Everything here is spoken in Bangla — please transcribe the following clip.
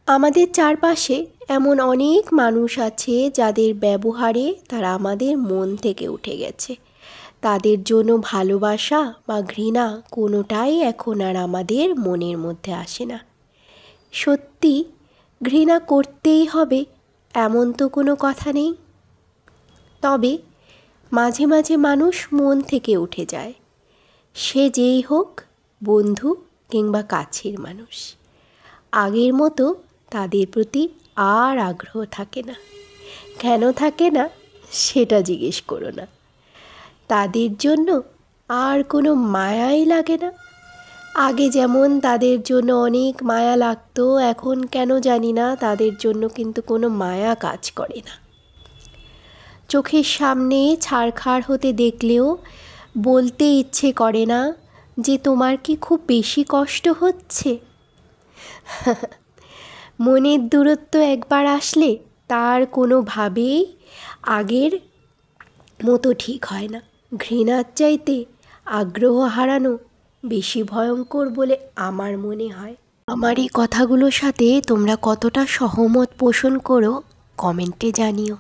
আমাদের চারপাশে এমন অনেক মানুষ আছে যাদের ব্যবহারে তারা আমাদের মন থেকে উঠে গেছে। তাদের জন্য ভালোবাসা বা ঘৃণা কোনোটাই এখন আর আমাদের মনের মধ্যে আসে না। সত্যি ঘৃণা করতেই হবে এমন তো কোনো কথা নেই। তবে মাঝে মাঝে মানুষ মন থেকে উঠে যায়, সে যেই হোক, বন্ধু কিংবা কাছের মানুষ। আগের মতো তাদের প্রতি আর আগ্রহ থাকে না। কেন থাকে না সেটা জিজ্ঞেস করো না। তাদের জন্য আর কোনো মায়াই লাগে না। আগে যেমন তাদের জন্য অনেক মায়া লাগতো, এখন কেন জানি না তাদের জন্য কিন্তু কোনো মায়া কাজ করে না। চোখের সামনে ছারখার হতে দেখলেও বলতে ইচ্ছে করে না যে তোমার কি খুব বেশি কষ্ট হচ্ছে। মনের দূরত্ব একবার আসলে তার কোনোভাবেই আগের মতো ঠিক হয় না। ঘৃণার চাইতে আগ্রহ হারানো বেশি ভয়ঙ্কর বলে আমার মনে হয়। আমার এই কথাগুলোর সাথে তোমরা কতটা সহমত পোষণ করো কমেন্টে জানিও।